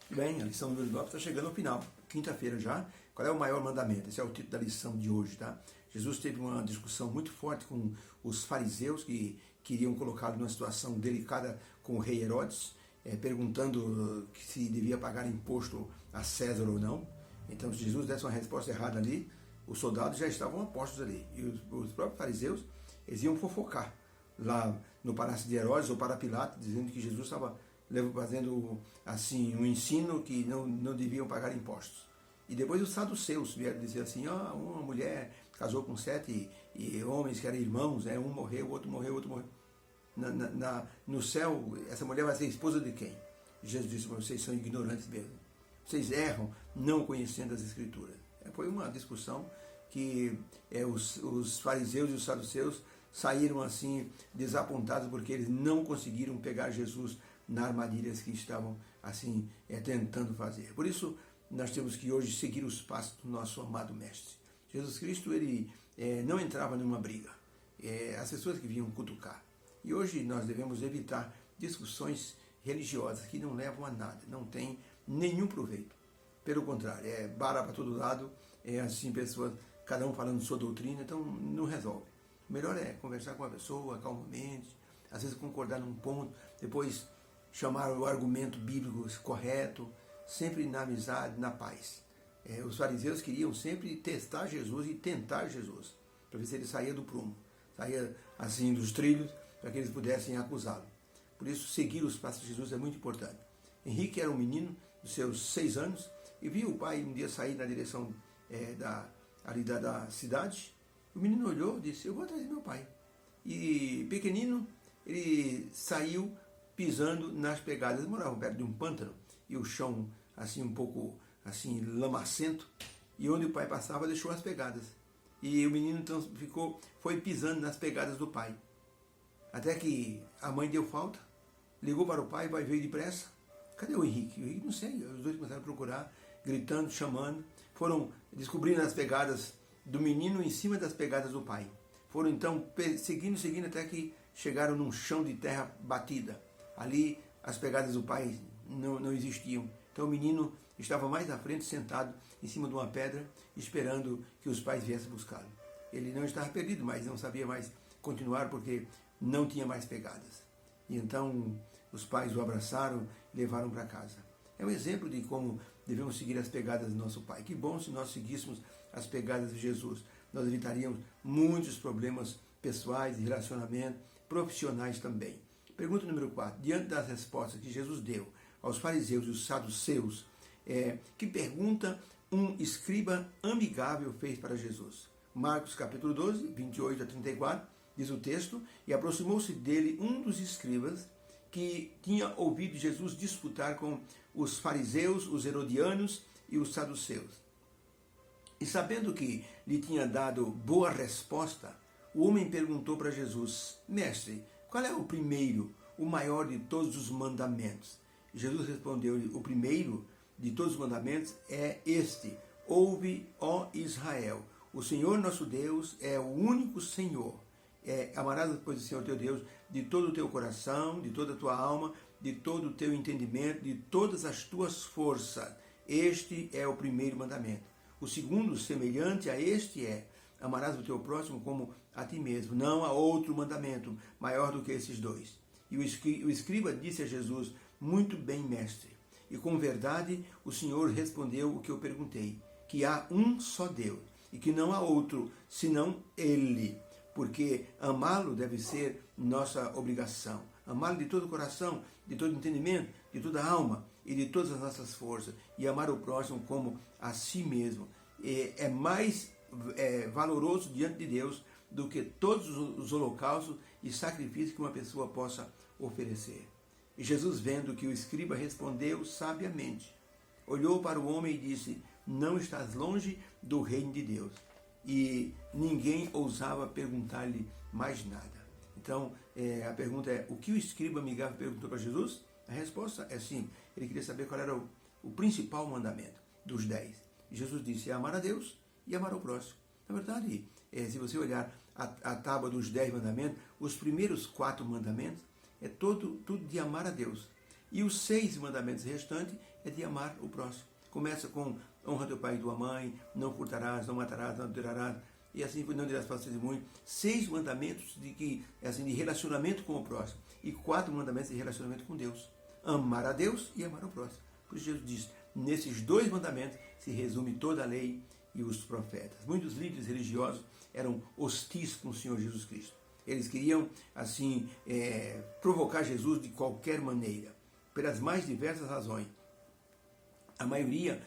Bem, a lição número 9 está chegando ao final, quinta-feira já. Qual é o maior mandamento? Esse é o título da lição de hoje, tá? Jesus teve uma discussão muito forte com os fariseus que queriam colocá-lo numa situação delicada com o rei Herodes, perguntando se devia pagar imposto a César ou não. Então, se Jesus desse uma resposta errada ali, os soldados já estavam apostos ali. E os próprios fariseus, eles iam fofocar lá no palácio de Herodes ou para Pilatos, dizendo que Jesus estava fazendo assim um ensino que não deviam pagar impostos. E depois os saduceus vieram dizer assim, uma mulher casou com 7 homens que eram irmãos, um morreu, o outro morreu, o outro morreu. No céu, essa mulher vai ser esposa de quem? Jesus disse, vocês são ignorantes mesmo. Vocês erram não conhecendo as Escrituras. Foi uma discussão que os fariseus e os saduceus saíram assim desapontados porque eles não conseguiram pegar Jesus nas armadilhas que estavam assim tentando fazer. Por isso, nós temos que hoje seguir os passos do nosso amado Mestre. Jesus Cristo, ele não entrava numa briga. As pessoas que vinham cutucar. E hoje nós devemos evitar discussões religiosas que não levam a nada, não tem nenhum proveito. Pelo contrário, bala para todo lado, assim, pessoas, cada um falando sua doutrina, então não resolve. O melhor é conversar com a pessoa calmamente, às vezes concordar num ponto, depois chamar o argumento bíblico correto, sempre na amizade, na paz. Os fariseus queriam sempre testar Jesus e tentar Jesus, para ver se ele saía do prumo, saía assim dos trilhos, para que eles pudessem acusá-lo. Por isso, seguir os passos de Jesus é muito importante. Henrique era um menino dos seus 6 anos e viu o pai um dia sair na direção da cidade. O menino olhou e disse, eu vou atrás do meu pai. E pequenino, ele saiu pisando nas pegadas. Eles moravam perto de um pântano e o chão assim um pouco assim lamacento, e onde o pai passava deixou as pegadas. E o menino então foi pisando nas pegadas do pai. Até que a mãe deu falta, ligou para o pai veio depressa. Cadê o Henrique? O Henrique não sei. Os dois começaram a procurar, gritando, chamando. Foram descobrindo as pegadas do menino em cima das pegadas do pai. Foram então seguindo até que chegaram num chão de terra batida. Ali as pegadas do pai não existiam. Então o menino estava mais à frente, sentado em cima de uma pedra, esperando que os pais viessem buscá-lo. Ele não estava perdido, mas não sabia mais continuar porque não tinha mais pegadas. E então os pais o abraçaram e levaram para casa. É um exemplo de como devemos seguir as pegadas do nosso Pai. Que bom se nós seguíssemos as pegadas de Jesus. Nós evitaríamos muitos problemas pessoais, de relacionamento, profissionais também. Pergunta número 4. Diante das respostas que Jesus deu aos fariseus e os saduceus, que pergunta um escriba amigável fez para Jesus? Marcos capítulo 12, 28 a 34, diz o texto, e aproximou-se dele um dos escribas que tinha ouvido Jesus disputar com os fariseus, os herodianos e os saduceus. E sabendo que lhe tinha dado boa resposta, o homem perguntou para Jesus, mestre, qual é o primeiro, o maior de todos os mandamentos? E Jesus respondeu-lhe, o primeiro de todos os mandamentos é este, ouve, ó Israel, o Senhor nosso Deus é o único Senhor. Amarás, pois, o Senhor teu Deus de todo o teu coração, de toda a tua alma, de todo o teu entendimento, de todas as tuas forças. Este é o primeiro mandamento. O segundo, semelhante a este, amarás o teu próximo como a ti mesmo. Não há outro mandamento maior do que esses dois. E o escriba disse a Jesus, muito bem, mestre. E com verdade o Senhor respondeu o que eu perguntei, que há um só Deus, e que não há outro, senão Ele. Porque amá-lo deve ser nossa obrigação. Amá-lo de todo o coração, de todo o entendimento, de toda a alma e de todas as nossas forças. E amar o próximo como a si mesmo. É mais valoroso diante de Deus do que todos os holocaustos e sacrifícios que uma pessoa possa oferecer. E Jesus, vendo que o escriba respondeu sabiamente, olhou para o homem e disse, não estás longe do reino de Deus. E ninguém ousava perguntar-lhe mais nada. Então, a pergunta é, o que o escriba amigável perguntou para Jesus? A resposta é sim, ele queria saber qual era o principal mandamento dos 10. E Jesus disse, é amar a Deus e amar ao próximo. Na verdade, se você olhar a tábua dos 10 mandamentos, os primeiros 4 mandamentos, tudo de amar a Deus. E os 6 mandamentos restantes é de amar o próximo. Começa com honra teu pai e tua mãe, não furtarás, não matarás, não adulterarás, e assim não dirás falso testemunho. 6 mandamentos de relacionamento com o próximo. E 4 mandamentos de relacionamento com Deus. Amar a Deus e amar o próximo. Por isso Jesus diz, nesses 2 mandamentos se resume toda a lei e os profetas. Muitos líderes religiosos eram hostis com o Senhor Jesus Cristo. Eles queriam, assim, provocar Jesus de qualquer maneira, pelas mais diversas razões. A maioria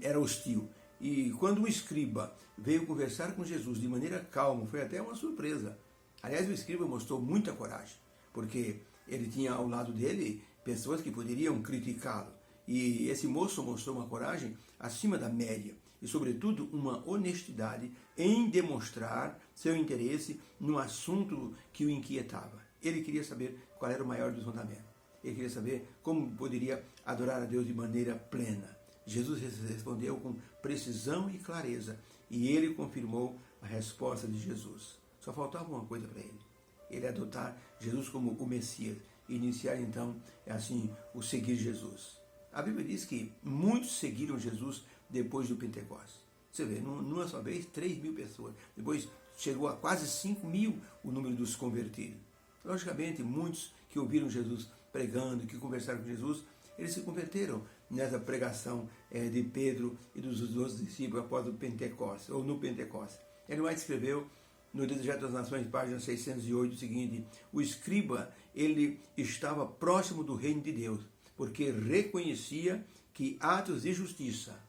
era hostil. E quando o escriba veio conversar com Jesus de maneira calma, foi até uma surpresa. Aliás, o escriba mostrou muita coragem, porque ele tinha ao lado dele pessoas que poderiam criticá-lo. E esse moço mostrou uma coragem acima da média e, sobretudo, uma honestidade em demonstrar seu interesse no assunto que o inquietava. Ele queria saber qual era o maior dos mandamentos. Ele queria saber como poderia adorar a Deus de maneira plena. Jesus respondeu com precisão e clareza, e ele confirmou a resposta de Jesus. Só faltava uma coisa para ele. Ele adotar Jesus como o Messias e iniciar então, o seguir Jesus. A Bíblia diz que muitos seguiram Jesus depois do Pentecostes. Você vê, numa só vez, 3.000 pessoas. Depois chegou a quase 5.000 o número dos convertidos. Logicamente, muitos que ouviram Jesus pregando, que conversaram com Jesus, eles se converteram nessa pregação de Pedro e dos outros discípulos após o Pentecostes, ou no Pentecostes. Ele mais escreveu no Desejo das Nações, página 608, o seguinte: o escriba, ele estava próximo do reino de Deus, porque reconhecia que atos de justiça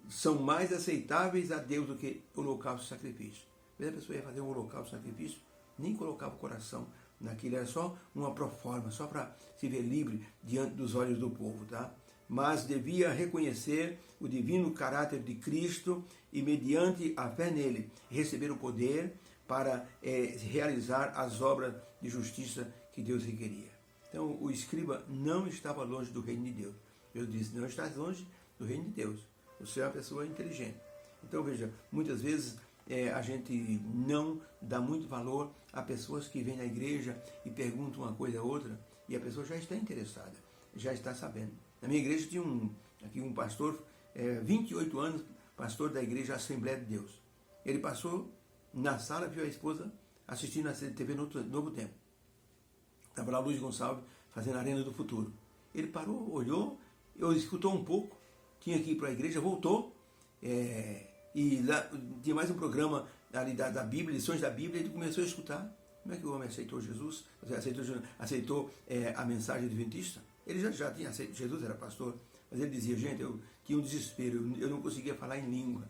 são mais aceitáveis a Deus do que holocausto e sacrifício. Às vezes a pessoa ia fazer um holocausto e sacrifício, nem colocava o coração naquilo, era só uma proforma, só para se ver livre diante dos olhos do povo, tá? Mas devia reconhecer o divino caráter de Cristo e, mediante a fé nele, receber o poder para realizar as obras de justiça que Deus requeria. Então, o escriba não estava longe do reino de Deus. Deus disse, não estás longe do reino de Deus. Você é uma pessoa inteligente. Então, veja, muitas vezes a gente não dá muito valor a pessoas que vêm na igreja e perguntam uma coisa ou outra, e a pessoa já está interessada, já está sabendo. Na minha igreja tinha um pastor, 28 anos, pastor da igreja Assembleia de Deus. Ele passou na sala, viu a esposa assistindo a TV Novo Tempo. Estava lá Luiz Gonçalves fazendo a Arena do Futuro. Ele parou, olhou, escutou um pouco, tinha que ir para a igreja, voltou, e lá tinha mais um programa ali da Bíblia, lições da Bíblia, ele começou a escutar. Como é que o homem aceitou Jesus? Aceitou a mensagem adventista? Ele já tinha aceito, Jesus era pastor, mas ele dizia, gente, eu tinha um desespero, eu não conseguia falar em língua.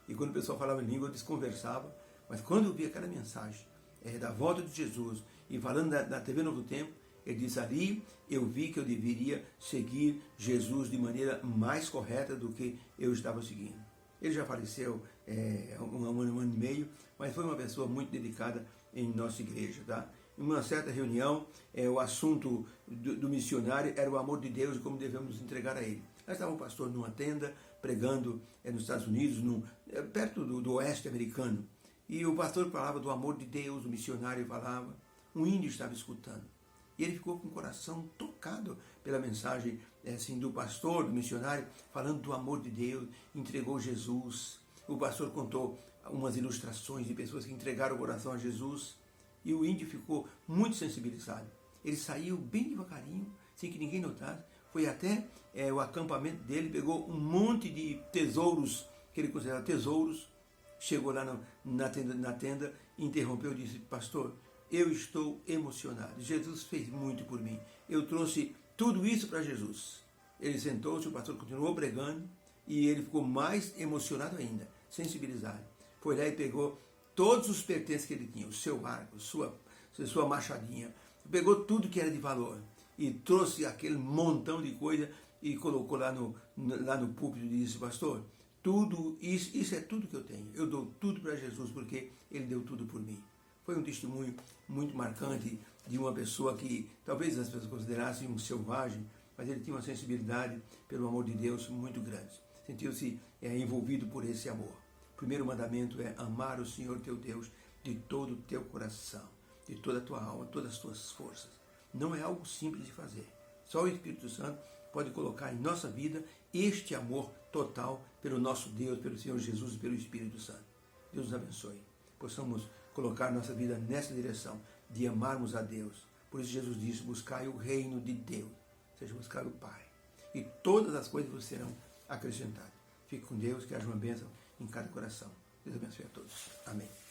E quando o pessoal falava em língua, eu desconversava. Mas quando eu vi aquela mensagem da volta de Jesus, e falando da TV Novo Tempo, ele diz, ali eu vi que eu deveria seguir Jesus de maneira mais correta do que eu estava seguindo. Ele já faleceu um ano e meio, mas foi uma pessoa muito dedicada em nossa igreja. Tá? Em uma certa reunião, o assunto do missionário era o amor de Deus e como devemos nos entregar a ele. Lá estava um pastor numa tenda, pregando nos Estados Unidos, perto do oeste americano. E o pastor falava do amor de Deus, o missionário falava, um índio estava escutando. E ele ficou com o coração tocado pela mensagem do pastor, do missionário, falando do amor de Deus, entregou Jesus. O pastor contou umas ilustrações de pessoas que entregaram o coração a Jesus. E o índio ficou muito sensibilizado. Ele saiu bem devagarinho, sem que ninguém notasse. Foi até o acampamento dele, pegou um monte de tesouros, que ele considerava tesouros. Chegou lá na tenda, interrompeu e disse, pastor, eu estou emocionado. Jesus fez muito por mim. Eu trouxe tudo isso para Jesus. Ele sentou-se, o pastor continuou pregando e ele ficou mais emocionado ainda, sensibilizado. Foi lá e pegou todos os pertences que ele tinha, o seu arco, sua machadinha, pegou tudo que era de valor e trouxe aquele montão de coisa e colocou lá no púlpito e disse, pastor, tudo isso é tudo que eu tenho. Eu dou tudo para Jesus porque ele deu tudo por mim. Foi um testemunho muito marcante de uma pessoa que talvez as pessoas considerassem um selvagem, mas ele tinha uma sensibilidade pelo amor de Deus muito grande. Sentiu-se envolvido por esse amor. O primeiro mandamento é amar o Senhor teu Deus de todo o teu coração, de toda a tua alma, todas as tuas forças. Não é algo simples de fazer, Só o Espírito Santo pode colocar em nossa vida este amor total pelo nosso Deus, pelo Senhor Jesus e pelo Espírito Santo. Deus nos abençoe. Possamos colocar nossa vida nessa direção de amarmos a Deus. Por isso Jesus disse, buscai o reino de Deus, ou seja, buscar o Pai. E todas as coisas vos serão acrescentadas. Fique com Deus, que haja uma bênção em cada coração. Deus abençoe a todos. Amém.